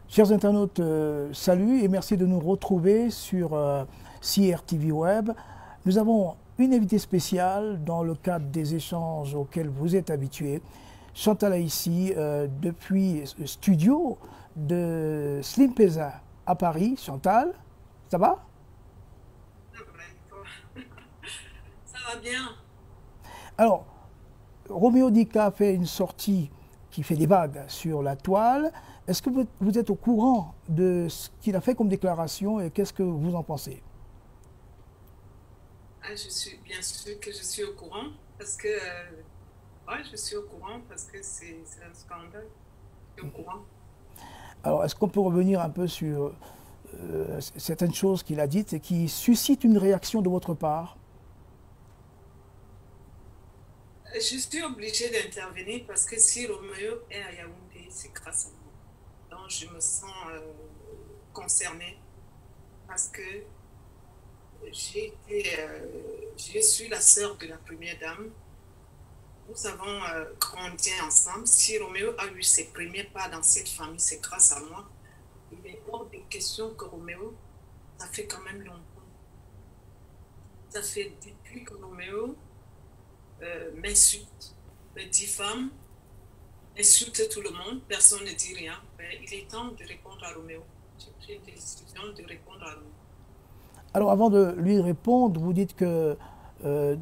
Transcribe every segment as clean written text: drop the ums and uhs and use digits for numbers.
Chers internautes, salut et merci de nous retrouver sur CRTV Web. Nous avons une invitée spéciale dans le cadre des échanges auxquels vous êtes habitués. Chantal ici depuis le studio de Slim Pesa à Paris. Chantal, ça va? Ça va bien. Alors, Roméo Dica fait une sortie qui fait des vagues sur la toile. Est-ce que vous êtes au courant de ce qu'il a fait comme déclaration et qu'est-ce que vous en pensez? Je suis bien sûr que je suis au courant parce que ouais, je suis au courant parce que c'est un scandale. Je suis au courant. Alors, est-ce qu'on peut revenir un peu sur certaines choses qu'il a dites et qui suscitent une réaction de votre part? Je suis obligée d'intervenir parce que si Roméo est à Yaoundé, c'est grâce à moi. Donc je me sens concernée parce que je suis la sœur de la première dame. Nous avons grandi ensemble. Si Roméo a eu ses premiers pas dans cette famille, c'est grâce à moi. Il est hors de question que Roméo, ça fait quand même longtemps. Ça fait depuis que Roméo m'insulte, me diffame, insulte tout le monde, personne ne dit rien. Mais il est temps de répondre à Roméo. J'ai pris une décision de répondre à Roméo. Alors, avant de lui répondre, vous dites que euh,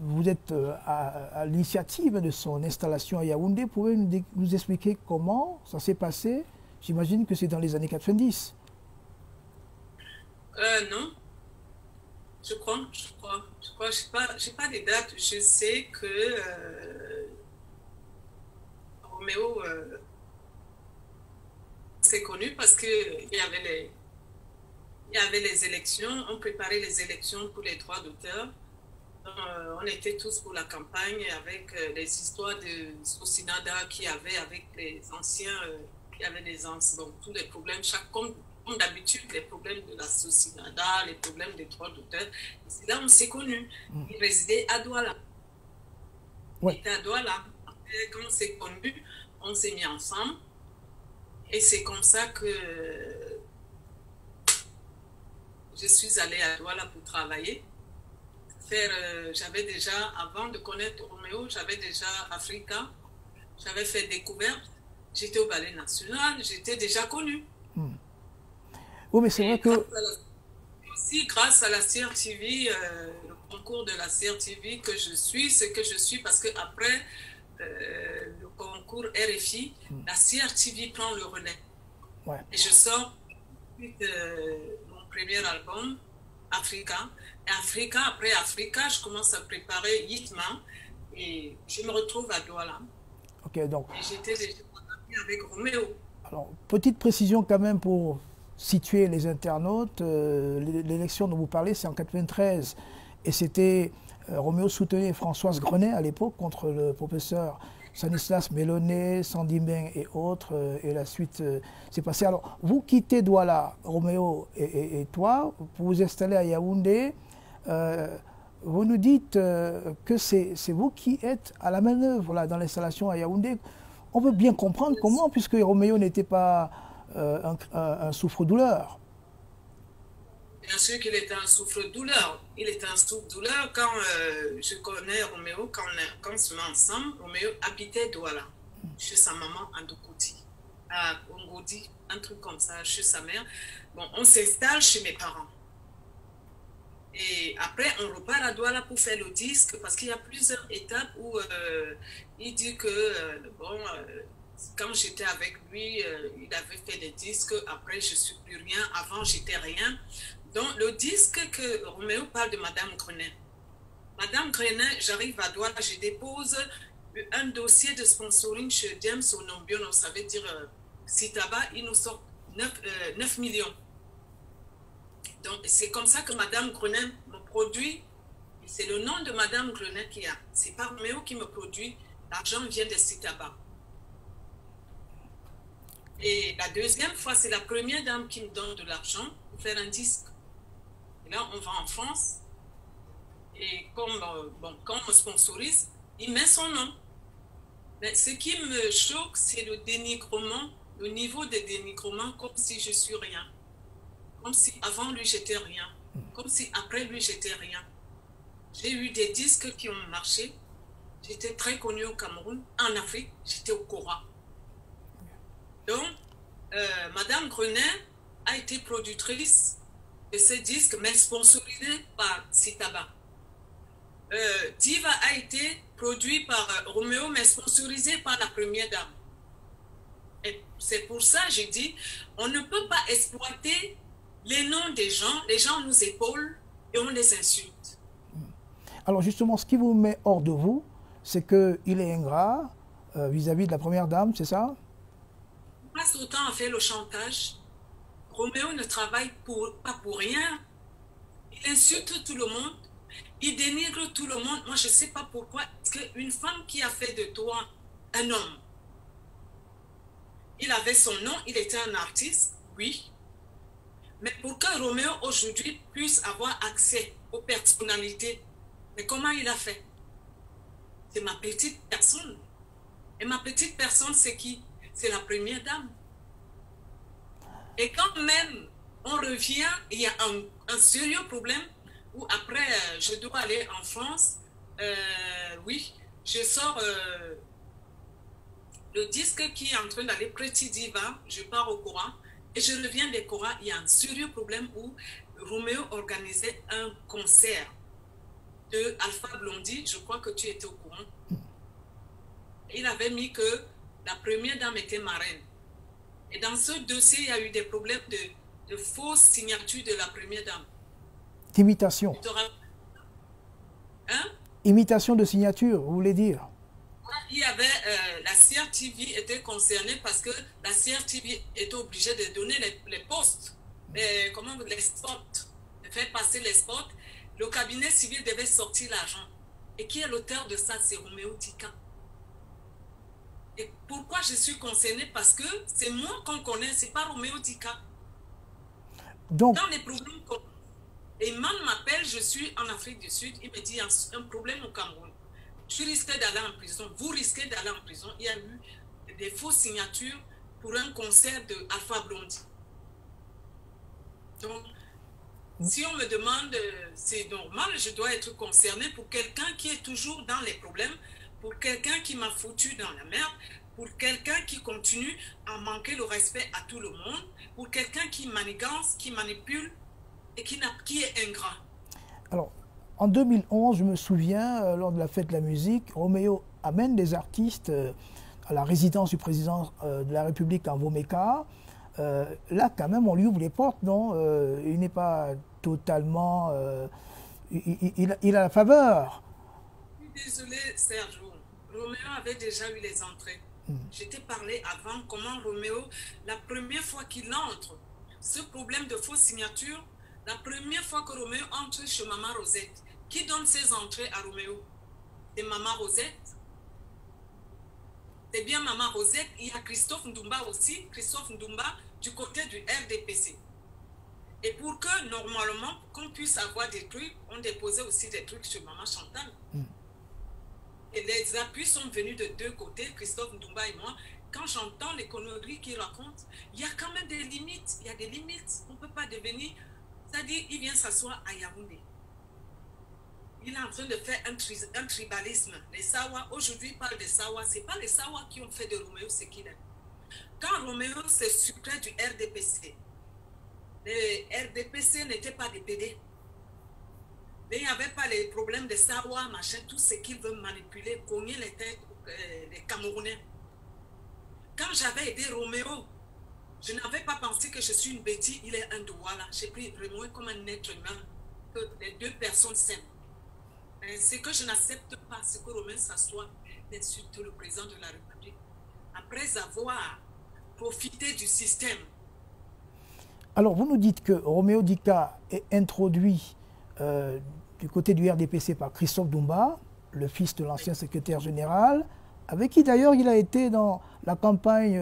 vous êtes à l'initiative de son installation à Yaoundé. Pouvez-vous nous expliquer comment ça s'est passé? J'imagine que c'est dans les années 90. Non, je crois, j'ai pas de date. Je sais que Roméo s'est connu parce que il y avait les élections, on préparait les élections pour les droits d'auteur. On était tous pour la campagne avec les histoires de Sosinada qui avait avec les anciens, qui avaient des anciens, bon, tous les problèmes, comme d'habitude, les problèmes de la Sosinada, les problèmes des droits d'auteur. C'est là où on s'est connus. Il résidait à Douala. Il Oui. était à Douala. Après, quand on s'est connus, on s'est mis ensemble. Et c'est comme ça que je suis allée à Douala pour travailler. J'avais déjà, avant de connaître Roméo, j'avais déjà Africa, j'avais fait découverte, j'étais au Ballet National, j'étais déjà connue. Oui, mais c'est vrai Et que aussi grâce à la CRTV, le concours de la CRTV que je suis, ce que je suis, parce qu'après le concours RFI, la CRTV prend le relais. ouais. Et je sors mon premier album, Africa. Et Africa, après Africa, je commence à préparer Yitma et je me retrouve à Douala. Ok, donc, Et j'étais déjà avec Roméo. alors, petite précision quand même pour situer les internautes. L'élection dont vous parlez, c'est en 93. Et c'était Roméo soutenait Françoise Grenet à l'époque contre le professeur Stanislas Mélonnet, Sandy Meng et autres. Et la suite s'est passée. Alors, vous quittez Douala, Roméo et toi, pour vous installer à Yaoundé. Euh, vous nous dites que c'est vous qui êtes à la manœuvre là, dans l'installation à Yaoundé. On veut bien comprendre comment, puisque Roméo n'était pas un souffre-douleur. Bien sûr qu'il était un souffre-douleur. Il était un souffre-douleur quand je connais Roméo, quand on se met ensemble. Roméo habitait Douala, chez sa maman à Dokoti, à Ongodi, un truc comme ça, chez sa mère. Bon, on s'installe chez mes parents. Et après, on repart à Douala pour faire le disque parce qu'il y a plusieurs étapes où il dit que, quand j'étais avec lui, il avait fait des disques. Après, je ne suis plus rien. Avant, j'étais rien. Donc, le disque que Roméo parle de Madame Grenet. Madame Grenet, j'arrive à Douala, je dépose un dossier de sponsoring chez James Onombiono, ça veut dire Citaba, il nous sort 9 millions. Donc, c'est comme ça que Madame Grenet me produit. C'est le nom de Madame Grenet qui a. C'est pas Roméo qui me produit. L'argent vient de Citaba. Et la deuxième fois, c'est la première dame qui me donne de l'argent pour faire un disque. Et là, on va en France. Et comme, quand on me sponsorise, il met son nom. Mais ce qui me choque, c'est le dénigrement le niveau de dénigrement comme si je suis rien. Comme si avant lui, j'étais rien. Comme si après lui, j'étais rien. J'ai eu des disques qui ont marché. J'étais très connue au Cameroun. En Afrique, j'étais au Cora. Donc, Madame Grenet a été productrice de ces disques, mais sponsorisée par Citaba. Diva a été produit par Roméo, mais sponsorisé par la première dame. Et c'est pour ça que j'ai dit, on ne peut pas exploiter les noms des gens nous épaulent et on les insulte. Alors justement, ce qui vous met hors de vous, c'est qu'il est ingrat vis-à-vis de la première dame, c'est ça? Il passe autant à faire le chantage. Roméo ne travaille pas pour rien. Il insulte tout le monde. Il dénigre tout le monde. Moi, je ne sais pas pourquoi. Est-ce qu'une femme qui a fait de toi un homme, il avait son nom, il était un artiste, oui. Mais pour que Roméo aujourd'hui puisse avoir accès aux personnalités, mais comment il a fait? C'est ma petite personne. Et ma petite personne, c'est qui? C'est la première dame. Et quand même, on revient, il y a un sérieux problème où après, je dois aller en France. Oui, je sors le disque qui est en train d'aller Pretty Diva, je pars au Cora. Et je reviens des Cora, il y a un sérieux problème où Roméo organisait un concert de Alpha Blondy, je crois que tu étais au courant. Il avait mis que la première dame était marraine. Et dans ce dossier, il y a eu des problèmes de fausses signatures de la première dame. Imitation. Hein? Imitation de signature, vous voulez dire? Il y avait, la CRTV était concernée parce que la CRTV était obligée de donner les postes, les spots, de faire passer les spots. Le cabinet civil devait sortir l'argent. Et qui est l'auteur de ça? C'est Roméo Dika. Et pourquoi je suis concernée? Parce que c'est moi qu'on connaît, c'est pas Roméo Dika. Donc, dans les problèmes, et Man m'appelle, je suis en Afrique du Sud, il me dit il y a un problème au Cameroun. Je risque d'aller en prison, vous risquez d'aller en prison. Il y a eu des fausses signatures pour un concert de Alpha Blondy. Donc, si on me demande, c'est normal, je dois être concernée pour quelqu'un qui est toujours dans les problèmes, pour quelqu'un qui m'a foutu dans la merde, pour quelqu'un qui continue à manquer le respect à tout le monde, pour quelqu'un qui manigance, qui manipule et qui est ingrat. Alors, en 2011, je me souviens, lors de la fête de la musique, Roméo amène des artistes à la résidence du président de la République en Vomeka. Là, quand même, on lui ouvre les portes, non? Il n'est pas totalement... il a la faveur. Je suis désolée, Serge. Roméo avait déjà eu les entrées. Je t'ai parlé avant comment Roméo, la première fois qu'il entre, ce problème de fausse signature, la première fois que Roméo entre chez Maman Rosette, qui donne ses entrées à Roméo? C'est Maman Rosette. C'est bien Maman Rosette. Il y a Christophe Ndoumba aussi, Christophe Ndoumba du côté du RDPC. Et pour que, normalement, qu'on puisse avoir des trucs, on déposait aussi des trucs chez Maman Chantal. Et les appuis sont venus de deux côtés, Christophe Ndoumba et moi. Quand j'entends les conneries qu'il raconte, il y a quand même des limites. Il y a des limites. On ne peut pas devenir... C'est-à-dire, il vient s'asseoir à Yaoundé. Il est en train de faire un tribalisme. Les Sawa, aujourd'hui, parlent des Sawa. Ce n'est pas les Sawa qui ont fait de Roméo ce qu'il est. Quand Roméo se sucrait du RDPC, les RDPC n'étaient pas des PD. Mais il n'y avait pas les problèmes de Sawa, machin, tout ce qu'ils veulent manipuler, cogner les têtes des Camerounais. Quand j'avais aidé Roméo, je n'avais pas pensé que je suis une bêtise, il est un douala. J'ai pris Roméo comme un être humain, que les deux personnes s'aiment. Ce que je n'accepte pas, c'est que Roméo s'assoit, insulte le président de la République, après avoir profité du système. Alors, vous nous dites que Roméo Dika est introduit du côté du RDPC par Christophe Ndoumba, le fils de l'ancien secrétaire général, avec qui d'ailleurs il a été dans la campagne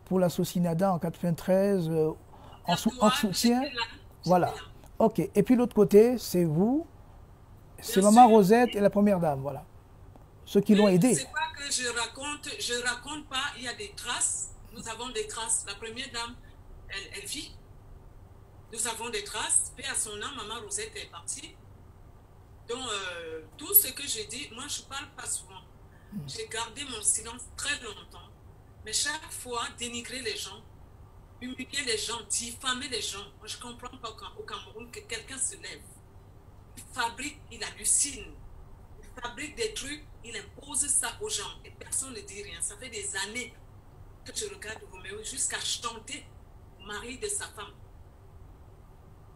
pour la Socinada en 93, en soutien. Voilà. Ok. Et puis l'autre côté, c'est vous, c'est Maman Rosette et la première dame, voilà. Ceux qui l'ont aidé. C'est pas que je raconte pas, il y a des traces. Nous avons des traces. La première dame, elle vit. Nous avons des traces. Paix à son âme, maman Rosette est partie. Donc, tout ce que je dis, moi, je ne parle pas souvent. J'ai gardé mon silence très longtemps. Mais chaque fois, dénigrer les gens, humilier les gens, diffamer les gens. Moi, je ne comprends pas au Cameroun que quelqu'un se lève. Il fabrique, il hallucine. Il fabrique des trucs, il impose ça aux gens. Et personne ne dit rien. Ça fait des années que je regarde Roméo jusqu'à chanter au mari de sa femme.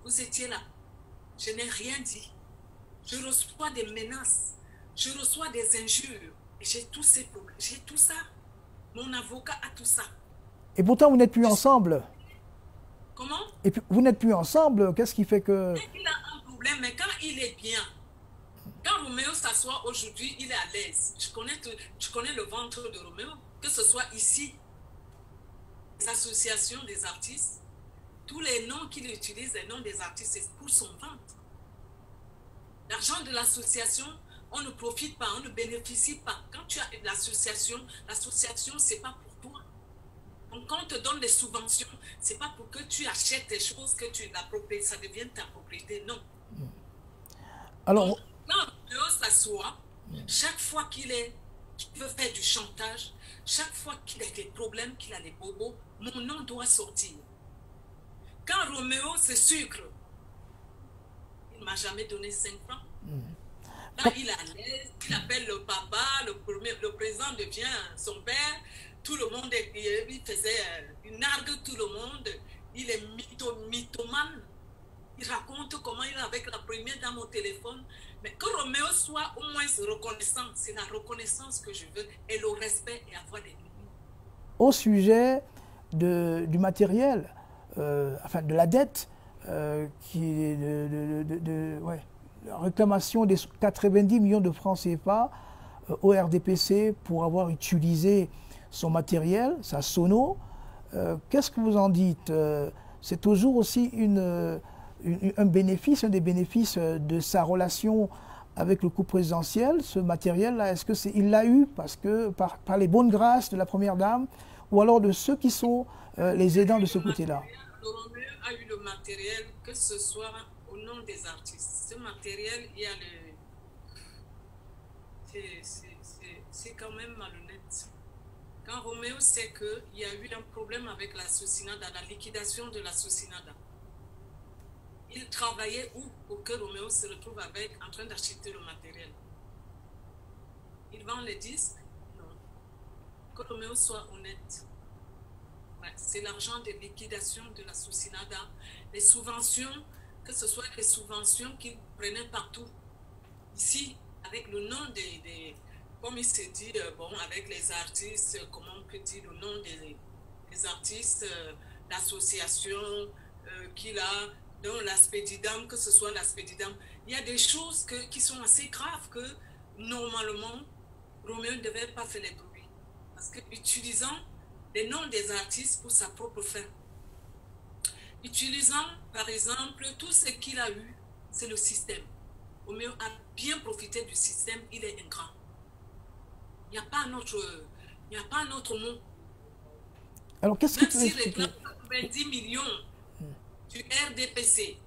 Vous étiez là. Je n'ai rien dit. Je reçois des menaces. Je reçois des injures. Et j'ai tous ces problèmes. J'ai tout ça. Mon avocat a tout ça. Et pourtant, vous n'êtes plus ensemble. Comment? Et puis, vous n'êtes plus ensemble. Qu'est-ce qui fait que... Il a un problème, mais quand il est bien, quand Roméo s'assoit aujourd'hui, il est à l'aise. Je connais le ventre de Roméo, que ce soit ici, les associations des artistes, tous les noms qu'il utilise, les noms des artistes, c'est pour son ventre. L'argent de l'association, on ne profite pas, on ne bénéficie pas. Quand tu as l'association, c'est pas pour toi. Donc, quand on te donne des subventions, c'est pas pour que tu achètes des choses, que tu l'appropries, ça devient ta propriété, non. Alors, donc, quand Léo s'assoit, chaque fois qu'il veut faire du chantage, chaque fois qu'il a des problèmes, qu'il a des bobos, mon nom doit sortir. Quand Roméo se sucre, il ne m'a jamais donné 5 francs. Là, il est à l'aise, il appelle le papa, le président devient son père, tout le monde, il nargue tout le monde, il est mythomane. Il raconte comment il est avec la première dame au téléphone. Mais que Roméo soit au moins reconnaissant, c'est la reconnaissance que je veux, et le respect et avoir des limites. Au sujet du matériel, enfin de la dette, qui est la réclamation des 90 millions de francs CFA au RDPC pour avoir utilisé son matériel, sa sono. Qu'est-ce que vous en dites? C'est toujours aussi un bénéfice, un des bénéfices de sa relation avec le couple présidentiel, ce matériel-là. Est-ce qu'il l'a eu par les bonnes grâces de la Première Dame, ou alors de ceux qui sont les aidants de ce côté-là? Roméo a eu le matériel, que ce soit au nom des artistes. Ce matériel, il y a c'est quand même malhonnête. Quand Roméo sait qu'il y a eu un problème avec la Socinada, la liquidation de la Socinada, il travaillait où pour que Roméo se retrouve en train d'acheter le matériel? Il vend les disques? Non. Que Roméo soit honnête. Ouais, c'est l'argent de liquidation de la Socinada, les subventions, que ce soit les subventions qu'il prenait partout. Ici, avec le nom comme il s'est dit, avec les artistes, comment on peut dire le nom des artistes, l'association qu'il a, dans l'Aspédidam, que ce soit l'Aspédidam. Il y a des choses qui sont assez graves que, normalement, Roméo ne devait pas faire les bruits. Parce que utilisant les noms des artistes pour sa propre fin, utilisant, par exemple, tout ce qu'il a eu, c'est le système. Roméo a bien profité du système, il est ingrat. Il n'y a pas un autre mot. Alors, qu'est-ce que s'il réclame 90 millions du RDPC,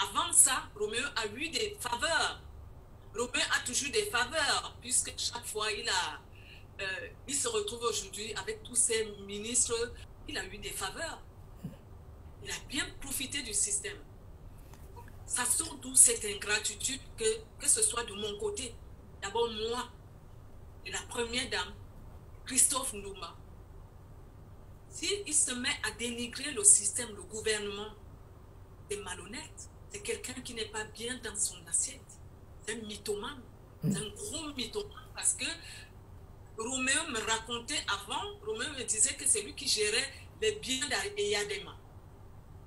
avant ça, Roméo a eu des faveurs. Roméo a toujours des faveurs, puisque chaque fois, il se retrouve aujourd'hui avec tous ses ministres, il a eu des faveurs. Il a bien profité du système. Ça sort d'où cette ingratitude que ce soit de mon côté. D'abord, moi, et la première dame, Christophe Ndouma. S'il se met à dénigrer le système, le gouvernement, c'est malhonnête. C'est quelqu'un qui n'est pas bien dans son assiette. C'est un mythomane. C'est un gros mythomane. Parce que Roméo me racontait avant, Roméo me disait que c'est lui qui gérait les biens d'Eyadema.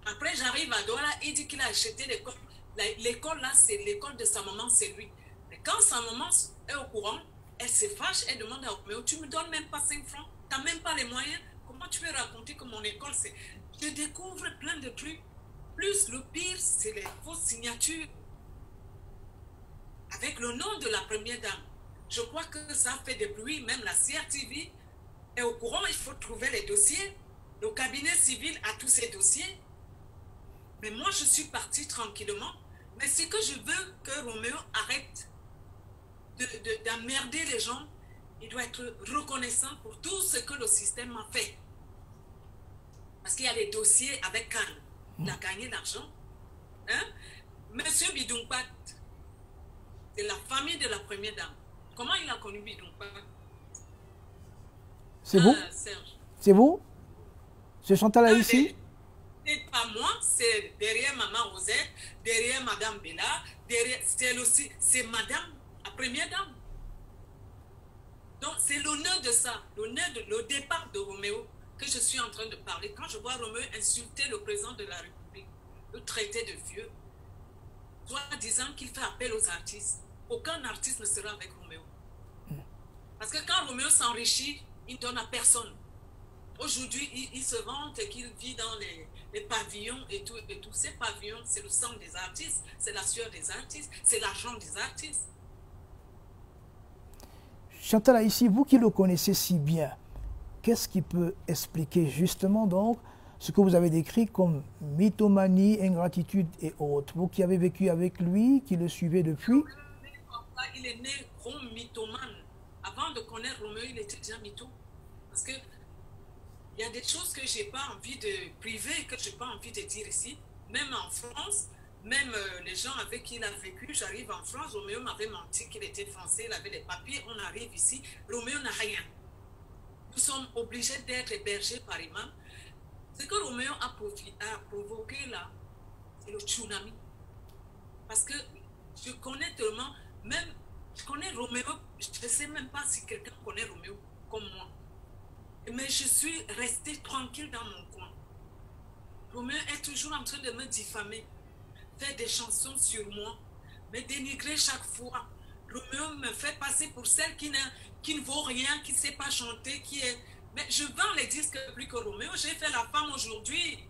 Après, j'arrive à Douala, il dit qu'il a acheté l'école. L'école là, c'est l'école de sa maman, c'est lui. Mais quand sa maman est au courant, elle se fâche, elle demande à Roméo, tu ne me donnes même pas 5 francs, tu n'as même pas les moyens, comment tu peux raconter que mon école, c'est... Je découvre plein de trucs. Plus le pire, c'est les fausses signatures. Avec le nom de la première dame. Je crois que ça fait des bruits, même la CRTV est au courant, il faut trouver les dossiers. Le cabinet civil a tous ses dossiers. Mais moi, je suis partie tranquillement. Mais c'est que je veux que Roméo arrête d'emmerder les gens. Il doit être reconnaissant pour tout ce que le système a fait. Parce qu'il y a les dossiers avec Cannes. Il a gagné l'argent. Hein? Monsieur Bidounkpat, c'est la famille de la première dame. Comment il a connu Bidounkpat? C'est vous? Serge. C'est vous? C'est Chantal Haïssi? C'est pas moi, c'est derrière Maman Rosette, derrière Madame Bella, derrière, c'est Madame, la première dame. Donc c'est l'honneur de ça, l'honneur de le départ de Roméo que je suis en train de parler. Quand je vois Roméo insulter le président de la République, le traiter de vieux, soit disant qu'il fait appel aux artistes, aucun artiste ne sera avec Roméo. Parce que quand Roméo s'enrichit, il ne donne à personne. Aujourd'hui, il se vante qu'il vit dans les pavillons et tout. Ces pavillons, c'est le sang des artistes, c'est la sueur des artistes, c'est l'argent des artistes. Chantal Haïssi, vous qui le connaissez si bien, qu'est-ce qui peut expliquer justement donc ce que vous avez décrit comme mythomanie, ingratitude et autres? Vous qui avez vécu avec lui, qui le suivez depuis. Il est né gros mythomane. Avant de connaître Roméo, il était déjà mytho. Parce que il y a des choses que je n'ai pas envie de priver, que je n'ai pas envie de dire ici. Même en France, même les gens avec qui il a vécu, j'arrive en France, Roméo m'avait menti qu'il était français, il avait les papiers, on arrive ici, Roméo n'a rien. Nous sommes obligés d'être hébergés par imam. Ce que Roméo a provoqué là, c'est le tsunami. Parce que je connais tellement, même, je connais Roméo, je ne sais même pas si quelqu'un connaît Roméo comme moi. Mais je suis restée tranquille dans mon coin. Roméo est toujours en train de me diffamer, faire des chansons sur moi, me dénigrer chaque fois. Roméo me fait passer pour celle qui ne vaut rien, qui ne sait pas chanter, qui est... Mais je vends les disques plus que Roméo. J'ai fait la femme aujourd'hui.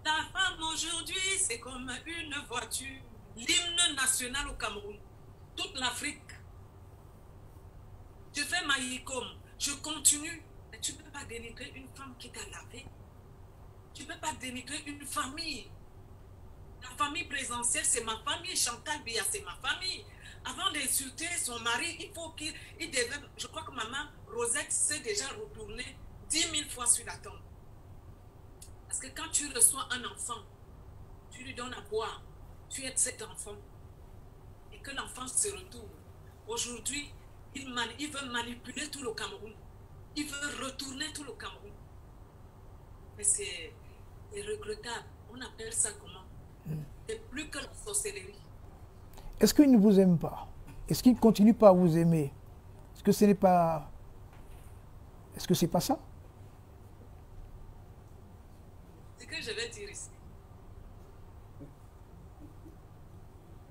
La femme aujourd'hui, c'est comme une voiture. L'hymne national au Cameroun. Toute l'Afrique. Je fais ma Yikom. Je continue. Mais tu ne peux pas dénigrer une femme qui t'a lavé. Tu ne peux pas dénigrer une famille. La famille présidentielle, c'est ma famille. Chantal Biya, c'est ma famille. Avant d'insulter son mari, il faut qu'il devait... Je crois que maman Rosette s'est déjà retournée 10 000 fois sur la tombe. Parce que quand tu reçois un enfant, tu lui donnes à boire, tu aides cet enfant. Et que l'enfant se retourne. Aujourd'hui, il veut manipuler tout le Cameroun. Il veut retourner tout le Cameroun. Mais c'est regrettable. On appelle ça comment? C'est plus que la sorcellerie. Est-ce qu'il ne vous aime pas? Est-ce qu'il ne continue pas à vous aimer? Est-ce que ce n'est pas... Est-ce que c'est pas ça? Ce que je vais dire ici.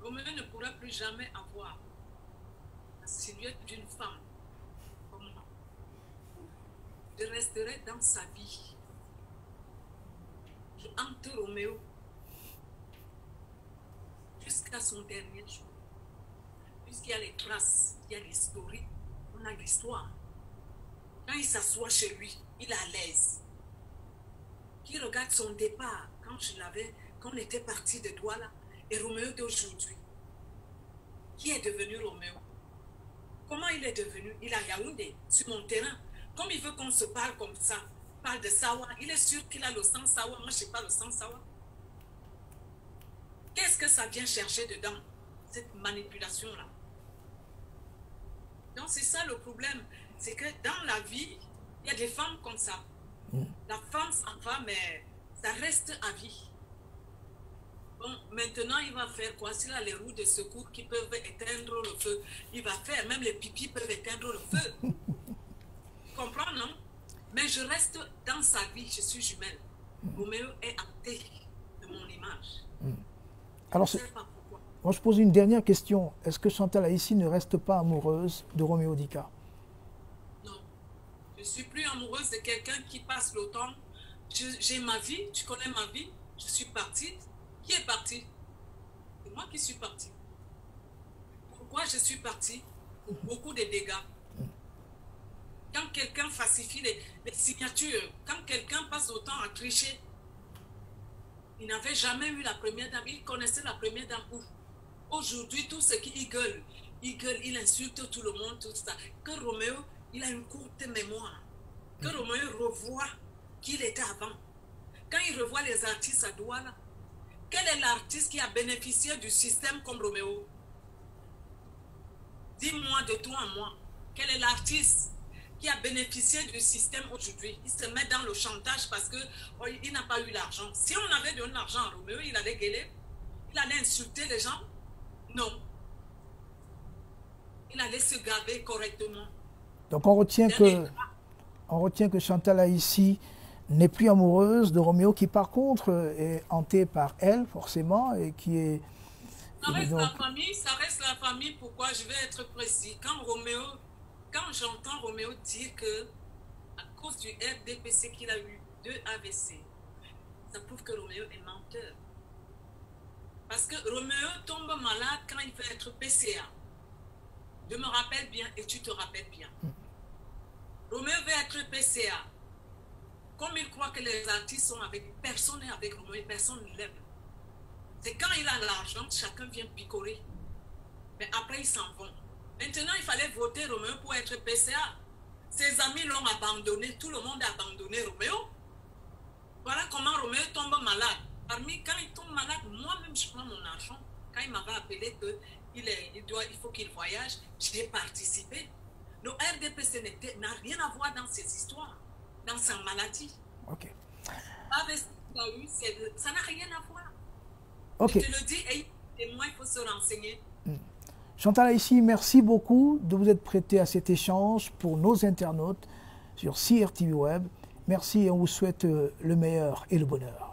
Roméo ne pourra plus jamais avoir la silhouette d'une femme comme moi. Je resterai dans sa vie. Je hante Roméo jusqu'à son dernier jour. Puisqu'il y a les traces, il y a l'historique, on a l'histoire. Quand il s'assoit chez lui, il est à l'aise. Qui regarde son départ, quand on était parti de Douala, et Roméo d'aujourd'hui. Qui est devenu Roméo? Comment il est devenu? Il a Yaoundé, sur mon terrain. Comme il veut qu'on se parle comme ça, parle de Sawa, il est sûr qu'il a le sang Sawa. Moi, je ne sais pas le sang Sawa. Qu'est-ce que ça vient chercher dedans, cette manipulation-là? Donc, c'est ça le problème. C'est que dans la vie, il y a des femmes comme ça. La femme s'en va, mais ça reste à vie. Bon, maintenant, il va faire quoi? S'il a les roues de secours qui peuvent éteindre le feu, il va faire. Même les pipis peuvent éteindre le feu. Tu comprends, non? Mais je reste dans sa vie. Je suis jumelle. Roméo est hanté de mon image. Alors, je ne sais pas pourquoi. Moi, je pose une dernière question. Est-ce que Chantal Haïssi ne reste pas amoureuse de Roméo Dika? Non. Je ne suis plus amoureuse de quelqu'un qui passe le temps. J'ai ma vie, tu connais ma vie. Je suis partie. Qui est parti? C'est moi qui suis partie. Pourquoi je suis partie? Pour beaucoup de dégâts. Quand quelqu'un falsifie les signatures, quand quelqu'un passe autant à tricher, il n'avait jamais eu la première dame, il connaissait la première dame. Aujourd'hui, tout ce qu'il gueule, il insulte tout le monde, tout ça. Que Roméo, il a une courte mémoire. Que Roméo revoit qui il était avant. Quand il revoit les artistes à Douala, quel est l'artiste qui a bénéficié du système comme Roméo? Dis-moi de toi à moi, quel est l'artiste qui a bénéficié du système aujourd'hui? Il se met dans le chantage parce qu'il n'a pas eu l'argent. Si on avait donné l'argent à Roméo, il allait gueuler, il allait insulter les gens. Non. Il allait se garder correctement. Donc on retient que Chantal Aïssi n'est plus amoureuse de Roméo, qui par contre est hanté par elle, forcément, et qui est... Ça reste donc... la famille, ça reste la famille. Pourquoi? Je vais être précis. Quand j'entends Roméo dire que à cause du RDPC qu'il a eu 2 AVC, ça prouve que Roméo est menteur. Parce que Roméo tombe malade quand il veut être PCA. Je me rappelle bien et tu te rappelles bien. Roméo veut être PCA. Comme il croit que les artistes sont avec personne n'est avec Roméo et personne ne l'aime. C'est quand il a l'argent, chacun vient picorer. Mais après, ils s'en vont. Maintenant, il fallait voter Roméo pour être PCA. Ses amis l'ont abandonné. Tout le monde a abandonné Roméo. Voilà comment Roméo tombe malade. Quand il tombe malade, moi-même, je prends mon argent. Quand il m'avait appelé qu'il faut qu'il voyage, j'y ai participé. Le RDPC n'a rien à voir dans ces histoires, dans sa maladie. Ok. Avec ce qu'il a eu, ça n'a rien à voir. Ok. Je te le dis, et moi, il faut se renseigner. Chantal Aïssi, merci beaucoup de vous être prêté à cet échange pour nos internautes sur CRTV Web. Merci et on vous souhaite le meilleur et le bonheur.